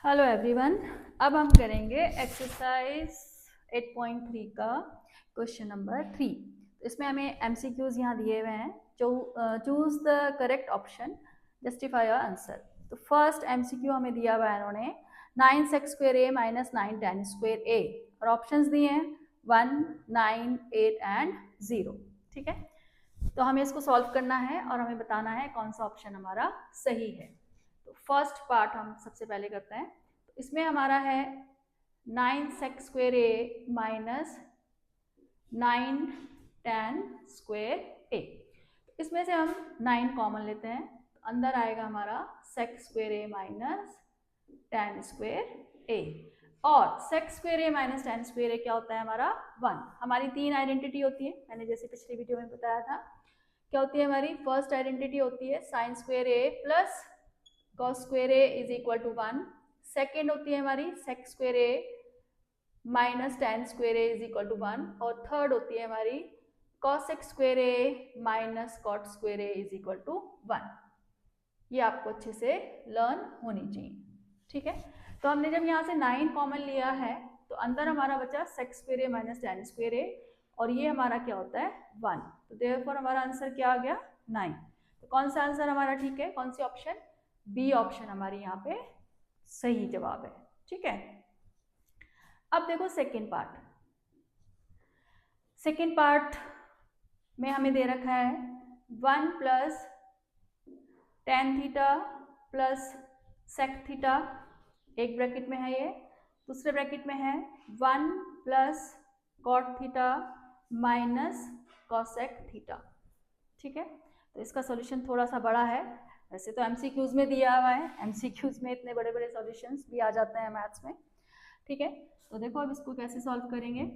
Hello everyone. अब हम करेंगे एक्सरसाइज 8.3 का क्वेश्चन नंबर 3। इसमें हमें एमसीक्यूज यहाँ दिए हुए हैं। Choose the correct option, justify your answer. तो फर्स्ट एमसीक्यू हमें दिया हुआ है इन्होंने 9x² माइनस 9tan², और ऑप्शंस दिए हैं 1, 9, 8 एंड 0। ठीक है, तो हमें इसको सॉल्व करना है और हमें बताना है कौन सा ऑप्शन हमारा सही है। तो फर्स्ट पार्ट हम सबसे पहले करते हैं। तो इसमें हमारा है 9x² माइनस 9tan²। इसमें से हम 9 कॉमन लेते हैं, तो अंदर आएगा हमारा sec² माइनस tan²। और sec² माइनस tan² क्या होता है हमारा 1। हमारी तीन आइडेंटिटी होती है, मैंने जैसे पिछली वीडियो में बताया था। क्या होती है हमारी फर्स्ट आइडेंटिटी होती है sin² plus cos² is equal to 1। Second होती है हमारी sec² minus tan² is equal to 1। और थर्ड होती है हमारी cos⁡² minus cot² is equal to 1। ये आपको अच्छे से लर्न होनी चाहिए। ठीक है, तो हमने जब यहाँ से 9 कॉमन लिया है तो अंदर हमारा बचा sec² माइनस tan², और ये हमारा क्या होता है 1। तो देयरफॉर हमारा आंसर क्या आ गया 9। तो कौन सा आंसर हमारा ठीक है, कौन सी ऑप्शन, बी ऑप्शन हमारी यहाँ पे सही जवाब है। ठीक है, अब देखो सेकेंड पार्ट में हमें दे रखा है 1 plus tan theta plus sec theta, एक ब्रैकेट में है ये। दूसरे ब्रैकेट में है 1 plus cot theta minus cosec theta. ठीक है, तो इसका सॉल्यूशन थोड़ा सा बड़ा है। वैसे तो एमसीक्यूज में दिया हुआ है, एमसीक्यूज में इतने बड़े बड़े सॉल्यूशंस भी आ जाते हैं मैथ्स में। ठीक है, तो देखो अब इसको कैसे सॉल्व करेंगे।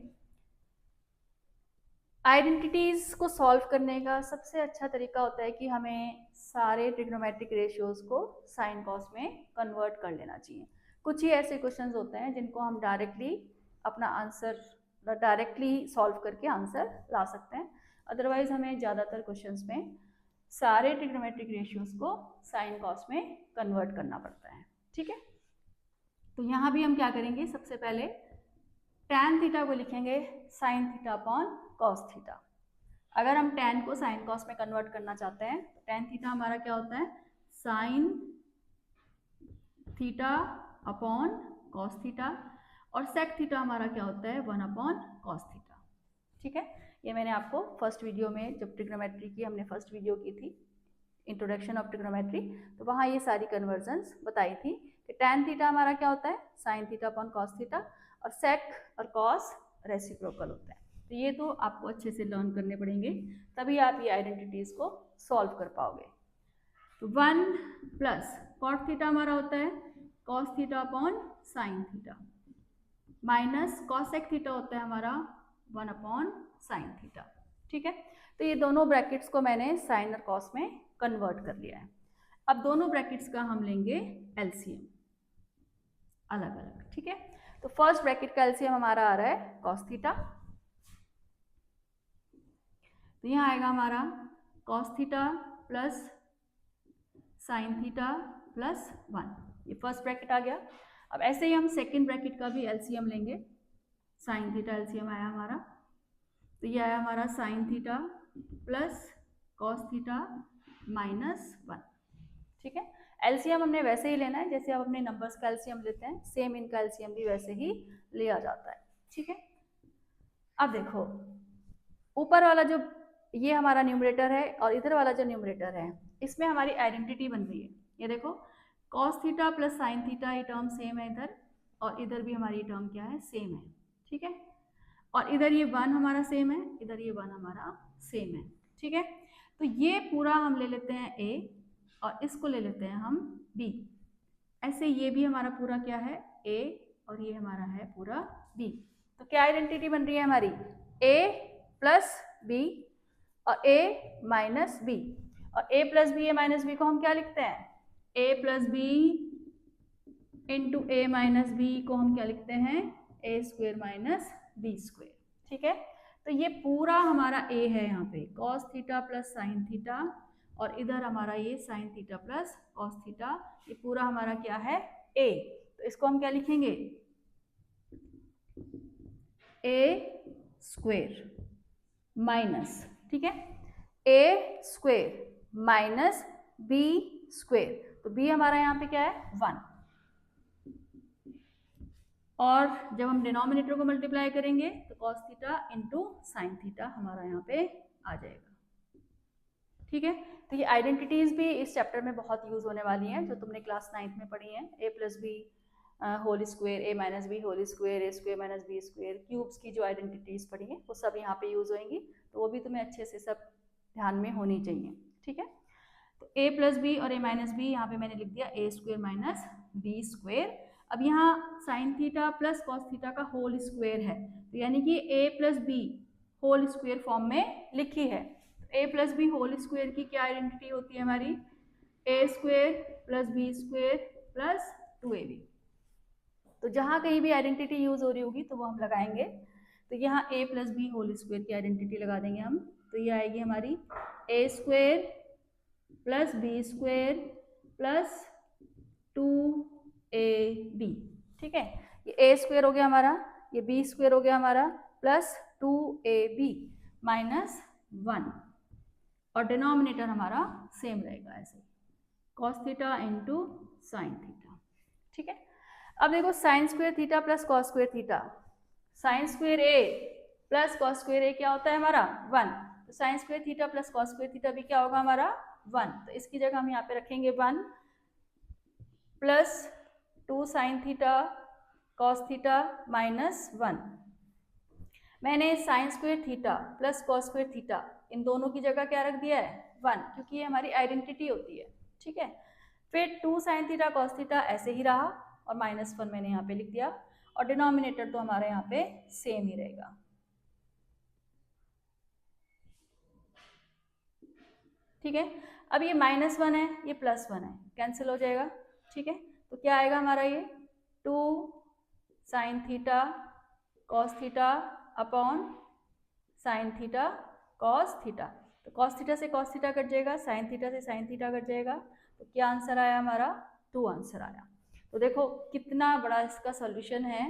आइडेंटिटीज को सॉल्व करने का सबसे अच्छा तरीका होता है कि हमें सारे ट्रिग्नोमेट्रिक रेशियोज को साइन कॉस में कन्वर्ट कर लेना चाहिए। कुछ ही ऐसे क्वेश्चंस होते हैं जिनको हम डायरेक्टली अपना आंसर डायरेक्टली सॉल्व करके आंसर ला सकते हैं। अदरवाइज हमें ज़्यादातर क्वेश्चंस में सारे ट्रिग्नोमेट्रिक रेशियोज को साइन कॉस में कन्वर्ट करना पड़ता है। ठीक है, तो यहाँ भी हम क्या करेंगे, सबसे पहले tan थीटा को लिखेंगे sin theta upon cos theta. अगर हम tan को sin cos में कन्वर्ट करना चाहते हैं तो tan थीटा हमारा क्या होता है sin theta upon cos theta, और sec थीटा हमारा क्या होता है 1 अपॉन cos थीटा। ठीक है, ये मैंने आपको फर्स्ट वीडियो में जब ट्रिग्नोमेट्री की हमने फर्स्ट वीडियो की थी इंट्रोडक्शन ऑफ ट्रिग्नोमेट्री, तो वहाँ ये सारी कन्वर्जन्स बताई थी कि tan थीटा हमारा क्या होता है sin theta upon cos theta, और sec और cos रेसिप्रोकल होता है। तो ये तो आपको अच्छे से लर्न करने पड़ेंगे, तभी आप ये आइडेंटिटीज को सॉल्व कर पाओगे। तो 1 प्लस cot थीटा हमारा होता है cos theta upon sin theta, minus cosec theta होता है हमारा 1 अपॉन sin थीटा। ठीक है, तो ये दोनों ब्रैकेट्स को मैंने साइन और cos में कन्वर्ट कर लिया है। अब दोनों ब्रैकेट्स का हम लेंगे एलसीएम अलग अलग। ठीक है, तो फर्स्ट ब्रैकेट का एलसीएम हमारा आ रहा है cos थीटा, तो यहाँ आएगा हमारा cos theta plus sin theta plus 1। ये फर्स्ट ब्रैकेट आ गया। अब ऐसे ही हम सेकेंड ब्रैकेट का भी एलसीएम लेंगे। sin थीटा एलसीएम आया हमारा, तो ये आया हमारा sin theta plus cos theta minus 1। ठीक है, एलसीएम हमने वैसे ही लेना है जैसे आप अपने नंबर्स का एलसीएम लेते हैं, सेम इनका एलसीएम भी वैसे ही लिया जाता है। ठीक है, अब देखो ऊपर वाला जो ये हमारा न्यूमरेटर है और इधर वाला जो न्यूमरेटर है, इसमें हमारी आइडेंटिटी बन रही है। ये देखो cos theta plus sin theta, ये टर्म सेम है इधर, और इधर भी हमारी टर्म क्या है सेम है। ठीक है, और इधर ये 1 हमारा सेम है, इधर ये 1 हमारा सेम है। ठीक है, तो ये पूरा हम ले लेते हैं A और इसको ले लेते हैं हम B। ऐसे ये भी हमारा पूरा क्या है A और ये हमारा है पूरा B। तो क्या आइडेंटिटी बन रही है हमारी A प्लस B और A माइनस B, और A plus B A minus B को हम क्या लिखते हैं A plus B into A minus B को हम क्या लिखते हैं A² माइनस B²। ठीक है, तो ये पूरा हमारा A है यहाँ पे cos theta plus sin theta, और इधर हमारा ये sin theta plus cos theta, ये पूरा हमारा क्या है A। तो तो इसको हम क्या लिखेंगे, ए स्क्वेयर माइनस, ठीक है, ए स्क्वेयर माइनस बी स्क्वेयर, तो बी हमारा यहाँ पे क्या है 1, और जब हम डिनोमिनेटर को मल्टीप्लाई करेंगे तो cos theta into sine theta हमारा यहाँ पे आ जाएगा, ठीक है। तो ये आइडेंटिटीज भी इस चैप्टर में बहुत यूज होने वाली हैं, जो तुमने क्लास 9th में पढ़ी हैं, a plus b whole square, a minus b whole square, a square minus B square, cubes की जो आइडेंटिटीज पढ़ी हैं वो सब यहाँ पे यूज होंगी, तो वो भी तुम्हें अच्छे से सब ध्यान में होनी चाहिए, ठीक है। तो ए प्लस बी और ए माइनस बी यहाँ पे मैंने लिख दिया a square minus B square. अब यहाँ sine theta plus cos theta का होल स्क्वेयर है, तो यानी कि a plus b whole square form में लिखी है। A plus b whole square की क्या आइडेंटिटी होती है हमारी, a square plus b square plus 2ab। तो जहाँ कहीं भी आइडेंटिटी यूज हो रही होगी तो वो हम लगाएंगे, तो यहाँ a plus b whole square की आइडेंटिटी लगा देंगे हम, तो ये आएगी हमारी a square plus b square plus 2ab, ठीक है। ये ए स्क्वेयर हो गया हमारा, ये बी स्क्वेयर हो गया हमारा, प्लस 2ab माइनस 1, और डिनोमिनेटर हमारा सेम रहेगा ऐसे, cos theta into sine theta, ठीक है। अब देखो sine square theta plus cos square theta, sine square a plus cos square a क्या होता है हमारा 1, तो sine square theta plus cos square theta भी क्या होगा हमारा 1, तो इसकी जगह हम यहाँ पे रखेंगे 1 plus 2 sine theta cos theta minus 1। मैंने sine square theta plus cos square theta इन दोनों की जगह क्या रख दिया है 1, क्योंकि ये हमारी आइडेंटिटी होती है, ठीक है। फिर 2 साइन थीटा कॉस थीटा ऐसे ही रहा, और माइनस 1 मैंने यहाँ पे लिख दिया, और डिनोमिनेटर तो हमारे यहाँ पे सेम ही रहेगा, ठीक है। अब ये माइनस 1 है, ये प्लस 1 है, कैंसिल हो जाएगा, ठीक है। तो क्या आएगा हमारा ये 2 sine theta cos theta upon sine theta cos theta, तो कॉस थीटा से कॉस थीटा कट जाएगा, साइन थीटा से साइन थीटा कट जाएगा, तो क्या आंसर आया हमारा 2 आंसर आया। तो देखो कितना बड़ा इसका सॉल्यूशन है,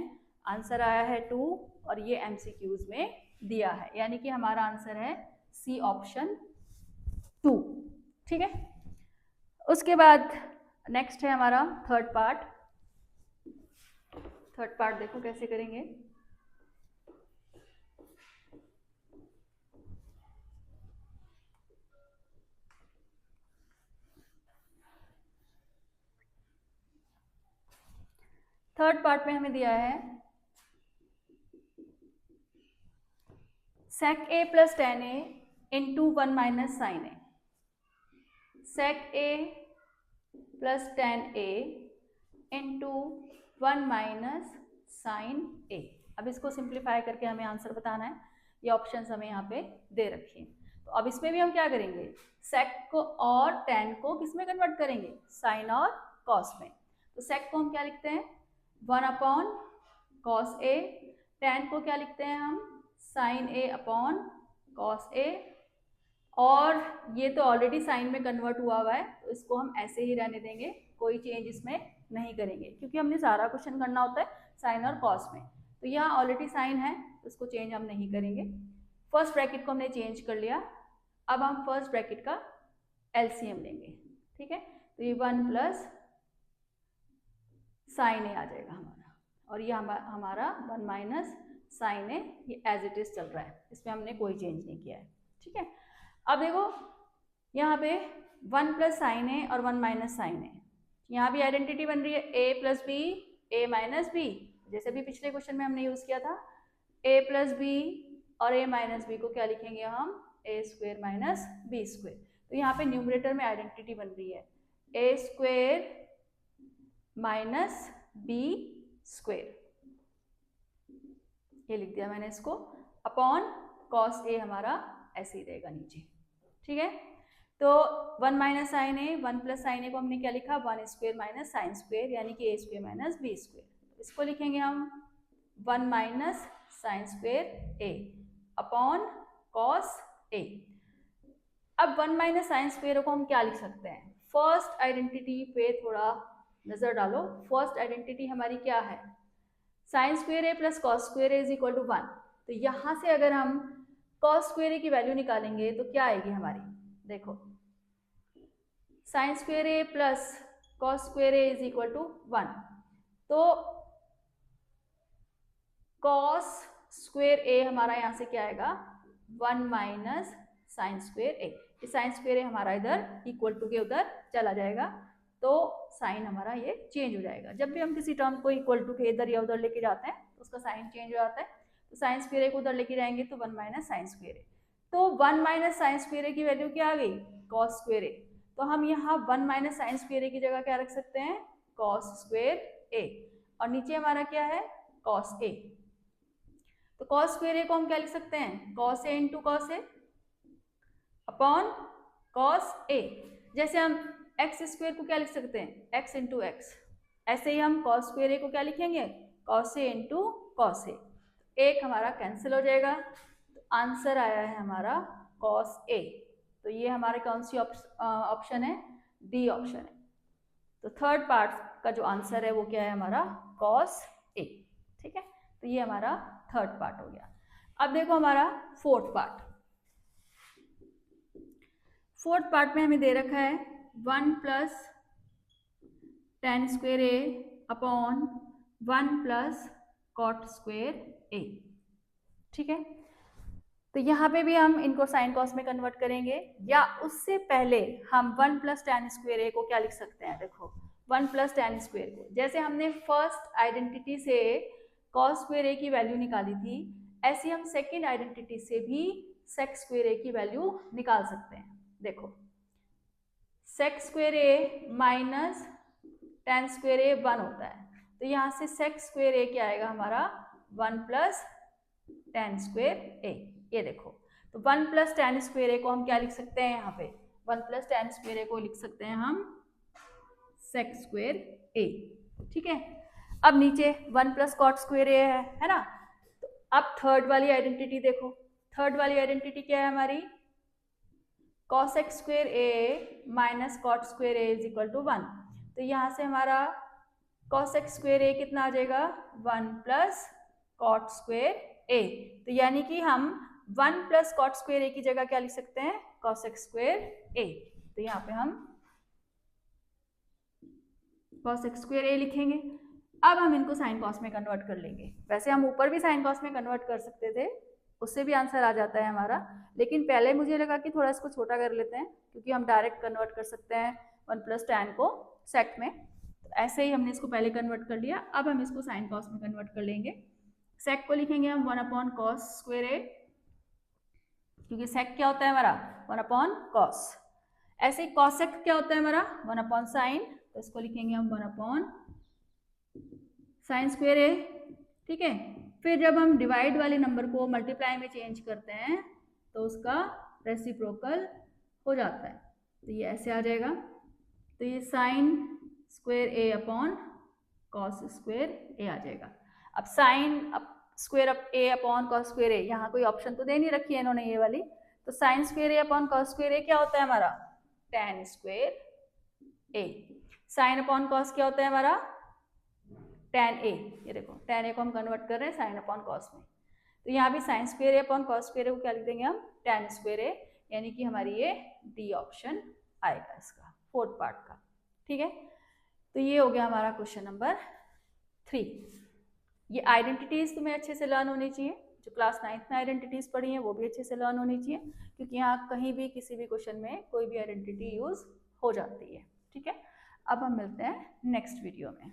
आंसर आया है 2, और ये एमसीक्यूज में दिया है, यानी कि हमारा आंसर है सी ऑप्शन 2, ठीक है। उसके बाद नेक्स्ट है हमारा थर्ड पार्ट। थर्ड पार्ट देखो कैसे करेंगे। थर्ड पार्ट में हमें दिया है sec a plus tan a into 1 minus sine a, sec a plus tan a into 1 minus sine a. अब इसको सिंप्लीफाई करके हमें आंसर बताना है, ये ऑप्शंस हमें यहाँ पे दे रखी हैं। तो अब इसमें भी हम क्या करेंगे, sec को और tan को किस में कन्वर्ट करेंगे, साइन और कॉस में। तो sec को हम क्या लिखते हैं 1 अपॉन कॉस ए, tan को क्या लिखते हैं हम साइन ए अपॉन कॉस ए, और ये तो ऑलरेडी साइन में कन्वर्ट हुआ है, तो इसको हम ऐसे ही रहने देंगे, कोई चेंज इसमें नहीं करेंगे, क्योंकि हमने सारा क्वेश्चन करना होता है साइन और कॉस में। तो यहाँ ऑलरेडी साइन है, तो इसको चेंज हम नहीं करेंगे। फर्स्ट ब्रैकेट को हमने चेंज कर लिया, अब हम फर्स्ट ब्रैकेट का एलसीएम लेंगे, ठीक है। तो ये 1 प्लस साइन ए आ जाएगा हमारा, और ये हमारा 1 माइनस साइन ए, ये एज इट इज चल रहा है, इसमें हमने कोई चेंज नहीं किया है, ठीक है। अब देखो यहाँ पे 1 प्लस साइन ए और 1 माइनस साइन ए, यहाँ भी आइडेंटिटी बन रही है a plus B A minus B, जैसे भी पिछले क्वेश्चन में हमने यूज किया था a प्लस बी और a माइनस बी को क्या लिखेंगे हम a square minus B square. तो यहाँ पे न्यूमरेटर में आइडेंटिटी बन रही है a square minus B square, ये लिख दिया मैंने इसको, अपॉन कॉस ए हमारा ऐसे ही रहेगा नीचे, ठीक है। तो 1 माइनस साइन ए 1 प्लस साइन ए को हमने क्या लिखा 1 स्क्वेयर माइनस साइन स्क्वेयर, यानी कि a square minus B square. इसको लिखेंगे हम 1 minus sine square A upon cos A. अब 1 माइनस साइन स्क्वेयर को हम क्या लिख सकते हैं, फर्स्ट आइडेंटिटी पे थोड़ा नजर डालो, फर्स्ट आइडेंटिटी हमारी क्या है, sine square A plus cos square A is equal to 1। तो यहाँ से अगर हम कॉस स्क्वायर ए की वैल्यू निकालेंगे तो क्या आएगी हमारी, देखो sine square A plus cos square A is equal to 1। तो कॉस स्क्वायर ए हमारा यहाँ से क्या आएगा 1 माइनस साइन स्क्वायर ए। साइन स्क्वायर ए हमारा इधर इक्वल टू के उधर चला जाएगा, तो साइन हमारा ये चेंज हो जाएगा। जब भी हम किसी टर्म को इक्वल टू के इधर या उधर लेके जाते हैं तो उसका साइन चेंज हो जाता है। तो साइन स्क्वायर ए को उधर लेके जाएंगे तो 1 माइनस साइन स्क्वायर ए। तो 1 माइनस साइन स्क्वायर ए की वैल्यू क्या आ गई, कॉस स्क्वायर ए। तो हम यहाँ 1 माइनस साइन स्क्वायर ए की जगह क्या रख सकते हैं, कॉस स्क्वायर ए, और नीचे हमारा क्या है कॉस ए। तो कॉस स्क्वायर ए को हम क्या लिख सकते हैं, cos A into cos A upon cos ए। जैसे हम एक्स स्क्वायर को क्या लिख सकते हैं, एक्स इंटू एक्स, ऐसे ही हम कॉस स्क्वायर ए को क्या लिखेंगे, cos A into cos A. एक हमारा कैंसिल हो जाएगा, तो आंसर आया है हमारा कॉस ए। तो ये हमारे कौन सी ऑप्शन है, डी ऑप्शन है। तो थर्ड पार्ट का जो आंसर है वो क्या है हमारा कॉस ए। ठीक है, तो ये हमारा थर्ड पार्ट हो गया। अब देखो हमारा फोर्थ पार्ट। फोर्थ पार्ट में हमें दे रखा है 1 प्लस टेन स्क्वायर ए अपॉन 1 प्लस कॉट स्क्वायर ए। ठीक है, तो यहाँ पे भी हम इनको साइन कॉस में कन्वर्ट करेंगे, या उससे पहले हम 1 प्लस टेन स्क्वायर ए को क्या लिख सकते हैं, देखो 1 प्लस टेन स्क्वायर को, जैसे हमने फर्स्ट आइडेंटिटी से कॉस स्क्वायर ए की वैल्यू निकाली थी, ऐसे हम सेकेंड आइडेंटिटी से भी सेक स्क्वायर ए की वैल्यू निकाल सकते हैं। देखो sec square A minus ten square ए 1 होता है, तो यहाँ से सेक स्क्वायर ए क्या आएगा हमारा 1 प्लस टेन स्क्वायर ए। ये देखो, तो 1 प्लस टेन स्क्वायर ए को हम क्या लिख सकते हैं, यहाँ पे 1 प्लस टेन स्क्वायर ए को लिख सकते हैं हम सेक स्क्वायर ए। ठीक है, अब नीचे 1 प्लस कॉट स्क्वायर ए है ना। तो अब थर्ड वाली आइडेंटिटी देखो, थर्ड वाली आइडेंटिटी क्या है हमारी, cosec square A minus cot square A is equal to 1। तो यहाँ से हमारा कॉस एक्स स्क्वायर ए कितना आ जाएगा 1 प्लस कॉट स्क्वायर ए। तो यानी कि हम 1 प्लस कॉट स्क्वायर ए की जगह क्या लिख सकते हैं, कॉस एक्स स्क्वायर ए। तो यहाँ पे हम कॉस एक्स स्क्वायर ए लिखेंगे। अब हम इनको साइन कॉस में कन्वर्ट कर लेंगे। वैसे हम ऊपर भी साइन कॉस में कन्वर्ट कर सकते थे, उससे भी आंसर आ जाता है हमारा, लेकिन पहले मुझे लगा कि थोड़ा इसको छोटा कर लेते हैं, क्योंकि हम डायरेक्ट कन्वर्ट कर सकते हैं 1 प्लस टैन को सेक में। तो ऐसे ही हमने इसको पहले कन्वर्ट कर लिया, अब हम इसको साइन कॉस में कन्वर्ट कर लेंगे। सेक को लिखेंगे हम 1 अपॉन कॉस स्क्वायर ए, क्योंकि सेक क्या होता है हमारा 1 अपॉन कॉस। ऐसे ही कॉसेक क्या होता है हमारा 1 अपॉन साइन, तो इसको लिखेंगे हम 1 अपॉन साइन स्क्वायर ए। ठीक है, फिर जब हम डिवाइड वाले नंबर को मल्टीप्लाई में चेंज करते हैं तो उसका रेसिप्रोकल हो जाता है, तो ये ऐसे आ जाएगा। तो ये साइन स्क्वायर ए अपॉन कॉस स्क्वायर ए आ जाएगा। अब साइन स्क्वायर अप ए अपॉन कॉस स्क्वायर ए, यहाँ कोई ऑप्शन तो दे नहीं रखी है इन्होंने ये वाली, तो साइन स्क्वायर ए अपॉन कॉस स्क्वायर ए क्या होता है हमारा टेन स्क्वायर ए। साइन अपॉन कॉस क्या होता है हमारा टेन ए। ये देखो टेन ए को हम कन्वर्ट कर रहे हैं साइन अपॉन कॉस में, तो यहाँ भी साइन स्क्वायर ए अपॉन कॉस स्क्वायर ए को क्या लिख देंगे हम टेन स्क्वायर ए, यानी कि हमारी ये डी ऑप्शन आएगा इसका फोर्थ पार्ट का। ठीक है, तो ये हो गया हमारा क्वेश्चन नंबर 3। ये आइडेंटिटीज तुम्हें अच्छे से लर्न होनी चाहिए, जो क्लास 9th में आइडेंटिटीज पढ़ी हैं वो भी अच्छे से लर्न होनी चाहिए, क्योंकि यहाँ कहीं भी किसी भी क्वेश्चन में कोई भी आइडेंटिटी यूज हो जाती है। ठीक है, अब हम मिलते हैं नेक्स्ट वीडियो में।